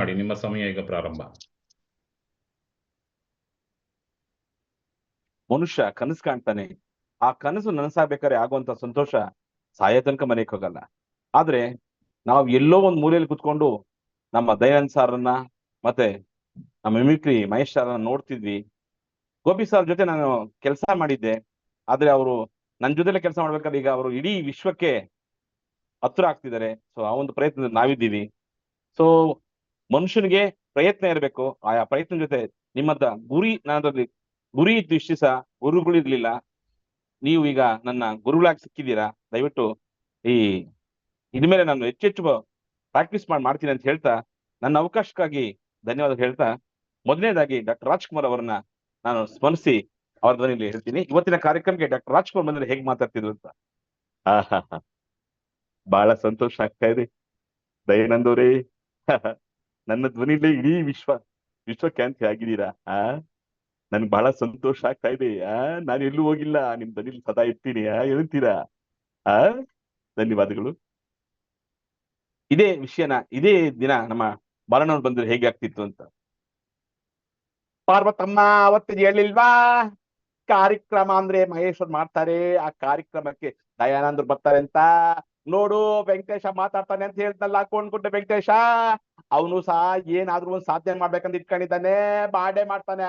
ಮಾಡಿ. ನಿಮ್ಮ ಸಮಯ ಈಗ ಪ್ರಾರಂಭ. ಮನುಷ್ಯ ಕನಸು ಕಾಣ್ತಾನೆ. ಆ ಕನಸು ನನಸಾಗ್ಬೇಕಾದ್ರೆ ಆಗುವಂತ ಸಂತೋಷ ಸಾಯೋ ತನಕ ಮನೆಗೆ ಹೋಗಲ್ಲ. ಆದ್ರೆ ನಾವು ಎಲ್ಲೋ ಒಂದ್ ಮೂಲೆಯಲ್ಲಿ ಕುತ್ಕೊಂಡು ನಮ್ಮ ದಯಾನಂದ್ ಸಾರನ್ನ ಮತ್ತೆ ನಮ್ಮ ಮಿಮಿಕ್ರಿ ಮಹೇಶ್ ಸಾರನ್ನ ನೋಡ್ತಿದ್ವಿ. ಗೋಪಿ ಸರ್ ಜೊತೆ ನಾನು ಕೆಲಸ ಮಾಡಿದ್ದೆ. ಆದ್ರೆ ಅವರು ನನ್ನ ಜೊತೆಲೆ ಕೆಲಸ ಮಾಡ್ಬೇಕಾದ್ರೆ ಈಗ ಅವರು ಇಡೀ ವಿಶ್ವಕ್ಕೆ ಹತ್ರ ಆಗ್ತಿದ್ದಾರೆ. ಸೊ ಆ ಒಂದು ಪ್ರಯತ್ನದಲ್ಲಿ ನಾವಿದ್ದೀವಿ. ಸೊ ಮನುಷ್ಯನಿಗೆ ಪ್ರಯತ್ನ ಇರಬೇಕು. ಆಯಾ ಪ್ರಯತ್ನ ಜೊತೆ ನಿಮ್ಮದ ಗುರಿ, ನನ್ನಲ್ಲಿ ಗುರಿ ಇತ್ತು. ಇಷ್ಟು ದಿವಸ ಗುರುಗಳಿರ್ಲಿಲ್ಲ. ನೀವು ಈಗ ನನ್ನ ಗುರುಗಳಾಗಿ ಸಿಕ್ಕಿದ್ದೀರಾ. ದಯವಿಟ್ಟು ಈ ಇನ್ಮೇಲೆ ನಾನು ಹೆಚ್ಚೆಚ್ಚು ಪ್ರಾಕ್ಟೀಸ್ ಮಾಡ್ತೀನಿ ಅಂತ ಹೇಳ್ತಾ, ನನ್ನ ಅವಕಾಶಕ್ಕಾಗಿ ಧನ್ಯವಾದ ಹೇಳ್ತಾ, ಮೊದಲನೇದಾಗಿ ಡಾಕ್ಟರ್ ರಾಜ್ಕುಮಾರ್ ಅವರನ್ನ ನಾನು ಸ್ಮರಿಸಿ ಅವ್ರ ಧ್ವನಿಯಲ್ಲಿ ಹೇಳ್ತೀನಿ. ಇವತ್ತಿನ ಕಾರ್ಯಕ್ರಮಕ್ಕೆ ಡಾಕ್ಟರ್ ರಾಜ್ಕುಮಾರ್ ಬಂದ್ರೆ ಹೇಗೆ ಮಾತಾಡ್ತಿದ್ರು ಅಂತ. ಬಹಳ ಸಂತೋಷ ಆಗ್ತಾ ಇದೆ ದಯಾನಂದ್ ಅವರೇ. ನನ್ನ ಧ್ವನಿಲೇ ಇಡೀ ವಿಶ್ವಕ್ರಾಂತಿ ಆಗಿದ್ದೀರಾ. ನನ್ಗೆ ಬಹಳ ಸಂತೋಷ ಆಗ್ತಾ ಇದೆ. ನಾನು ಎಲ್ಲೂ ಹೋಗಿಲ್ಲ, ನಿಮ್ ಧ್ವನಿಲಿ ಸದಾ ಇರ್ತೀನಿ. ಹೇಳ್ತೀರಾ? ಧನ್ಯವಾದಗಳು. ಇದೇ ವಿಷಯನ ಇದೇ ದಿನ ನಮ್ಮ ಬಾಲಣ್ಣವ್ರು ಬಂದ್ರೆ ಹೇಗೆ ಆಗ್ತಿತ್ತು ಅಂತ. ಪಾರ್ವತಮ್ಮ ಅವತ್ತಿಗೆ ಹೇಳಿಲ್ವಾ ಕಾರ್ಯಕ್ರಮ ಅಂದ್ರೆ ಮಹೇಶ್ವರ್ ಮಾಡ್ತಾರೆ, ಆ ಕಾರ್ಯಕ್ರಮಕ್ಕೆ ದಯಾನಂದ್ರು ಬರ್ತಾರೆ ಅಂತ. ನೋಡು ವೆಂಕಟೇಶ ಮಾತಾಡ್ತಾನೆ ಅಂತ ಹೇಳ್ತಲ್ಲ ಕೊಂಡ್ಕೊಂಡೆ ವೆಂಕಟೇಶ, ಅವನು ಸಹ ಏನಾದ್ರೂ ಒಂದ್ ಸಾಧನೆ ಮಾಡ್ಬೇಕಂತ ಇಟ್ಕೊಂಡಿದ್ದಾನೆ, ಬಾಡೆ ಮಾಡ್ತಾನೆ.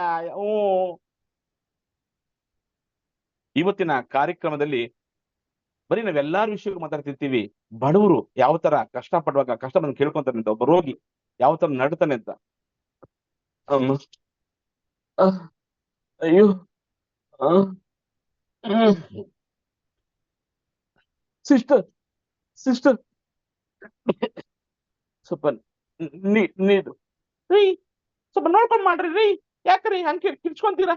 ಇವತ್ತಿನ ಕಾರ್ಯಕ್ರಮದಲ್ಲಿ ಬರೀ ನಾವೆಲ್ಲಾರ ವಿಷಯಕ್ಕೂ ಮಾತಾಡ್ತಿರ್ತೀವಿ. ಬಡವರು ಯಾವ ತರ ಕಷ್ಟ ಪಡುವಾಗ ಕಷ್ಟ ಬಂದು ಕೇಳ್ಕೊಂತಾನೆ ಅಂತ, ಒಬ್ಬ ರೋಗಿ ಯಾವ ತರ ನಡ್ತಾನೆ ಅಂತ. ಅಯ್ಯೋ ಸಿಸ್ಟರ್ ಸಿಸ್ಟರ್ ಸ್ವಲ್ಪ ನೀರು ರೀ, ಸ್ವಲ್ಪ ನೋಡ್ಕೊಂಡ್ ಮಾಡ್ರಿ ರೀ. ಯಾಕ್ರಿ ಹಂಗೆ ಕಿರ್ಚ್ಕೊಂತೀರಾ?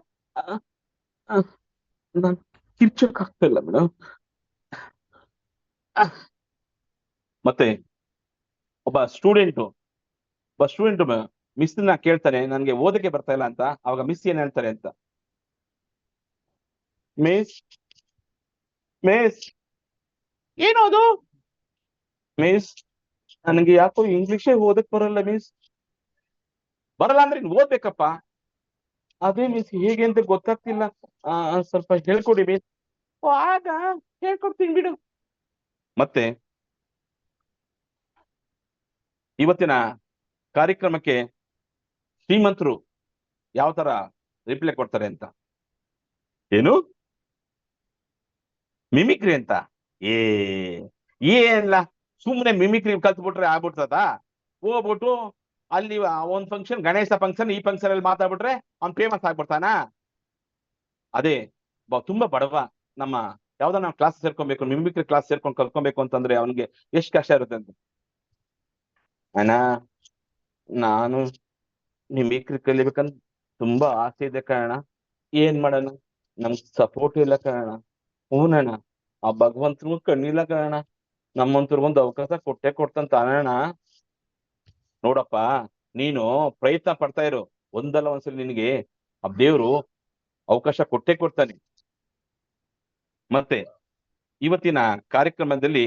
ನಾನ್ ಕಿರ್ಚಕ್ ಆಗ್ತಾ ಇಲ್ಲ ಮೇಡಮ್. ಮತ್ತೆ ಒಬ್ಬ ಸ್ಟೂಡೆಂಟ್ ಮಿಸ್ ನ ಕೇಳ್ತಾನೆ, ನನ್ಗೆ ಓದಕ್ಕೆ ಬರ್ತಾ ಇಲ್ಲ ಅಂತ. ಅವಾಗ ಮಿಸ್ ಏನ್ ಹೇಳ್ತಾರೆ ಅಂತ, ಮಿಸ್ ಮಿಸ್ ಏನೋದು ಮಿಸ್, ನನಗೆ ಯಾಕೋ ಇಂಗ್ಲಿಷೇ ಓದಕ್ ಬರಲ್ಲ ಮಿಸ್. ಬರಲ್ಲ ಅಂದ್ರೆ ನೀನ್ ಓದ್ಬೇಕಪ್ಪ. ಅದೇ ಮಿಸ್ ಹೇಗೆ ಅಂತ ಗೊತ್ತಾಗ್ತಿಲ್ಲ, ಸ್ವಲ್ಪ ಹೇಳ್ಕೊಡಿ ಮಿಸ್. ಆಗ ಹೇಳ್ಕೊಡ್ತೀನಿ ಬಿಡು. ಮತ್ತೆ ಇವತ್ತಿನ ಕಾರ್ಯಕ್ರಮಕ್ಕೆ ಶ್ರೀಮಂತರು ಯಾವ ತರ ರಿಪ್ಲೈ ಕೊಡ್ತಾರೆ ಅಂತ. ಏನು ಮಿಮಿಕ್ರಿ ಅಂತ? ಏನಿಲ್ಲ, ಸುಮ್ಮನೆ ಮಿಮಿಕ್ರಿ ಕಲ್ತ್ಬಿಟ್ರೆ ಆಗ್ಬಿಡ್ತದ? ಹೋಗ್ಬಿಟ್ಟು ಅಲ್ಲಿ ಒಂದ್ ಫಂಕ್ಷನ್, ಗಣೇಶ ಫಂಕ್ಷನ್, ಈ ಫಂಕ್ಷನ್ ಅಲ್ಲಿ ಮಾತಾಡ್ಬಿಟ್ರೆ ಅವ್ನ್ ಫೇಮಸ್ ಆಗ್ಬಿಡ್ತಾನ? ಅದೇ ತುಂಬಾ ಬಡವ ನಮ್ಮ ಯಾವ್ದೋ ನಾವು ಕ್ಲಾಸ್ ಸೇರ್ಕೊಬೇಕು, ಮಿಮಿಕ್ರಿ ಕ್ಲಾಸ್ ಸೇರ್ಕೊಂಡು ಕಲ್ತ್ಕೊಬೇಕು ಅಂತಂದ್ರೆ ಅವನಿಗೆ ಎಷ್ಟ್ ಕಷ್ಟ ಇರುತ್ತೆ ಅಂತ. ಅಣ್ಣ, ನಾನು ಮಿಮಿಕ್ರಿ ಕಲಿಬೇಕಂತ ತುಂಬಾ ಆಸೆ ಇದೆ ಕಾರಣ, ಏನ್ ಮಾಡೋಣ, ನಮ್ಗ್ ಸಪೋರ್ಟ್ ಇಲ್ಲ ಕಾರಣ. ಹೂನಣ್ಣ, ಆ ಭಗವಂತನು ಕಣ್ಣಿಲ್ಲ ಕಾರಣ, ನಮ್ಮಂತವ್ರು ಒಂದು ಅವಕಾಶ ಕೊಟ್ಟೆ ಕೊಡ್ತಂತ ಅಣ್ಣ. ನೋಡಪ್ಪ, ನೀನು ಪ್ರಯತ್ನ ಪಡ್ತಾ ಇರು, ಒಂದಲ್ಲ ಒಂದ್ಸಲಿ ನಿನಗೆ ಆ ದೇವ್ರು ಅವಕಾಶ ಕೊಟ್ಟೆ ಕೊಡ್ತಾನೆ. ಮತ್ತೆ ಇವತ್ತಿನ ಕಾರ್ಯಕ್ರಮದಲ್ಲಿ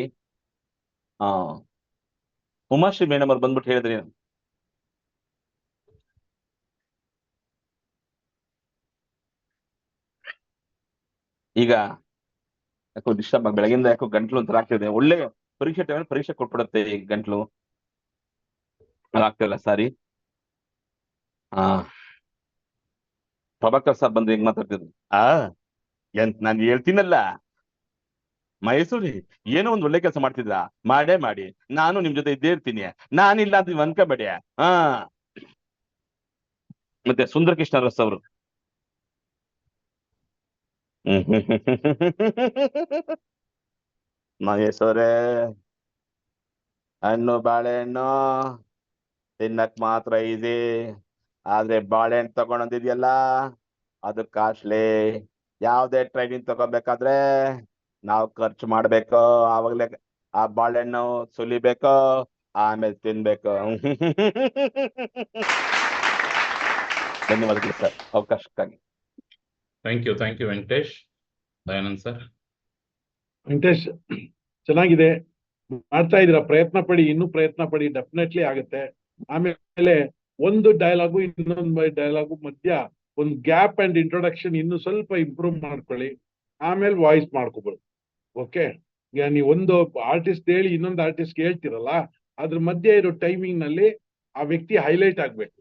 ಉಮಾಶ್ರೀ ಮೇಡಮ್ ಅವ್ರು ಬಂದ್ಬಿಟ್ಟು ಹೇಳಿದ್ರಿ, ಈಗ ಯಾಕೋ ಡಿಸ್ಟರ್ಬ್ ಬೆಳಗಿಂದ ಯಾಕೋ ಗಂಟ್ಲು ಒಂಥರ ಆಗ್ತಿದೆ. ಒಳ್ಳೆ ಪರೀಕ್ಷೆ ಟೈಮಲ್ಲಿ ಪರೀಕ್ಷೆ ಕೊಟ್ಬಿಡುತ್ತೆ ಈ ಗಂಟ್ಲು, ಅದಾಗ್ತಿಲ್ಲ. ಸಾರಿ. ಪ್ರಭಾಕರ್ ಸರ್ ಬಂದ್ರೆ ಹೆಂಗ್ ಮಾತಾಡ್ತಿದ್ರು? ಎಂತ ನಾನು ಹೇಳ್ತೀನಲ್ಲ ಮೈಸೂರಿ, ಏನೋ ಒಂದ್ ಒಳ್ಳೆ ಕೆಲಸ ಮಾಡ್ತಿದ್ರ, ಮಾಡೇ ಮಾಡಿ, ನಾನು ನಿಮ್ ಜೊತೆ ಇದ್ದೇ ಇರ್ತೀನಿ, ನಾನಿಲ್ಲ ಅಂತ ನೀವು ಅನ್ಕೋಬೇಡಿ. ಮತ್ತೆ ಸುಂದರ ಕೃಷ್ಣ ರಸ್ ಅವರು, ಮಹೇಶ್ವರೇ, ಹಣ್ಣು ಬಾಳೆಹಣ್ಣು ತಿನ್ನಕ್ ಮಾತ್ರ ಇದೆ, ಆದ್ರೆ ಬಾಳೆಹಣ್ಣು ತಗೊಂಡಿದ್ಯಲ್ಲ ಅದು ಕಾಸ್ಟ್ಲಿ. ಯಾವ್ದೇ ಟ್ರೈನಿಂಗ್ ತಗೋಬೇಕಾದ್ರೆ ನಾವು ಖರ್ಚು ಮಾಡ್ಬೇಕು, ಆವಾಗ್ಲೇ ಆ ಬಾಳೆಹಣ್ಣು ಸುಲಿಬೇಕು, ಆಮೇಲೆ ತಿನ್ಬೇಕು. ಧನ್ಯವಾದಗಳು ಸರ್ ಅವಕಾಶಕ್ಕಾಗಿ. Thank you Venkatesh. Dayanand sir. Venkatesh, ಚೆನ್ನಾಗಿದೆ, ಮಾಡ್ತಾ ಇದೀರಾ, ಪ್ರಯತ್ನ ಪಡಿ, ಇನ್ನೂ ಪ್ರಯತ್ನ ಪಡಿ, ಡೆಫಿನೆಟ್ಲಿ ಆಗುತ್ತೆ. ಆಮೇಲೆ ಒಂದು ಡೈಲಾಗು ಇನ್ನೊಂದು ಡೈಲಾಗು ಮಧ್ಯ ಒಂದು ಗ್ಯಾಪ್ ಅಂಡ್ ಇಂಟ್ರೊಡಕ್ಷನ್ ಇನ್ನು ಸ್ವಲ್ಪ ಇಂಪ್ರೂವ್ ಮಾಡ್ಕೊಳ್ಳಿ, ಆಮೇಲೆ ವಾಯ್ಸ್ ಮಾಡ್ಕೋಬೋದು. ಓಕೆ, ಈಗ ನೀವು ಒಂದು ಆರ್ಟಿಸ್ಟ್ ಹೇಳಿ ಇನ್ನೊಂದು ಆರ್ಟಿಸ್ಟ್ ಹೇಳ್ತಿರಲ್ಲ, ಅದ್ರ ಮಧ್ಯೆ ಇರೋ ಟೈಮಿಂಗ್ ನಲ್ಲಿ ಆ ವ್ಯಕ್ತಿ ಹೈಲೈಟ್ ಆಗ್ಬೇಕು.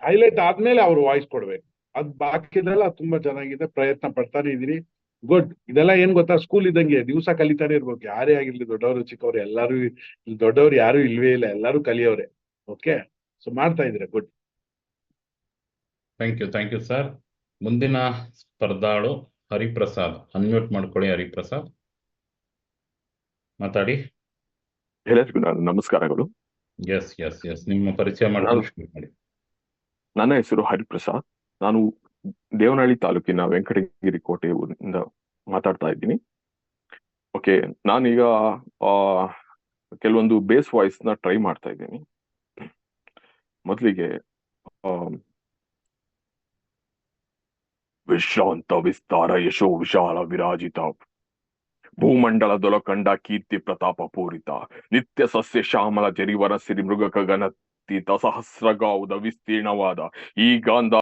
ಹೈಲೈಟ್ ಆದ್ಮೇಲೆ ಅವ್ರು ವಾಯ್ಸ್ ಕೊಡ್ಬೇಕು. ಅದ್ ಬಾಕಿದೆಲ್ಲ ತುಂಬಾ ಚೆನ್ನಾಗಿದೆ, ಪ್ರಯತ್ನ ಪಡ್ತಾನೆ ಇದೀನಿ. ಗುಡ್. ಇದೆಲ್ಲ ಏನ್ ಗೊತ್ತಾ, ಸ್ಕೂಲ್ ಇದ್ದಂಗೆ ದಿವಸ ಕಲಿತಾನೆ ಇರ್ಬೇಕು. ಯಾರೇ ಆಗಿರ್ಲಿ, ದೊಡ್ಡವರು ಚಿಕ್ಕವ್ರು ಎಲ್ಲಾರು, ದೊಡ್ಡವ್ರು ಯಾರು ಇಲ್ವೇ ಇಲ್ಲ, ಎಲ್ಲಾರು ಕಲಿಯೋರೆ. ಓಕೆ, ಸೊ ಮಾಡ್ತಾ ಇದ್ರೆ ಗುಡ್. Thank you sir. ಮುಂದಿನ ಸ್ಪರ್ಧಾಳು ಹರಿಪ್ರಸಾದ್. ಅನ್ಮ್ಯೂಟ್ ಮಾಡ್ಕೊಳ್ಳಿ ಹರಿಪ್ರಸಾದ್, ಮಾತಾಡಿ. ಎಲ್ಲರಿಗೂ ನಾನು ನಮಸ್ಕಾರಗಳು. ಎಸ್ ನಿಮ್ಮ ಪರಿಚಯ ಮಾಡಿ. ನನ್ನ ಹೆಸರು ಹರಿಪ್ರಸಾದ್. ನಾನು ದೇವನಹಳ್ಳಿ ತಾಲೂಕಿನ ವೆಂಕಟಗಿರಿ ಕೋಟೆಯಿಂದ ಮಾತಾಡ್ತಾ ಇದ್ದೀನಿ. ಓಕೆ, ನಾನೀಗ ಕೆಲವೊಂದು ಬೇಸ್ ವಾಯ್ಸ್ ನ ಟ್ರೈ ಮಾಡ್ತಾ ಇದ್ದೀನಿ. ಮೊದಲಿಗೆ ವಿಶ್ರಾಂತ ವಿಸ್ತಾರ ಯಶೋ ವಿಶಾಲ ವಿರಾಜಿತ, ಭೂಮಂಡಲದೊಳಕಂಡ ಕೀರ್ತಿ ಪ್ರತಾಪ ಪೂರಿತ, ನಿತ್ಯ ಸಸ್ಯ ಶ್ಯಾಮಲ ಜರಿವರ ಸಿರಿ ಮೃಗಕ ಗಣತೀತ, ಸಹಸ್ರಗಾವುದ ವಿಸ್ತೀರ್ಣವಾದ ಈ ಗಾಂಧ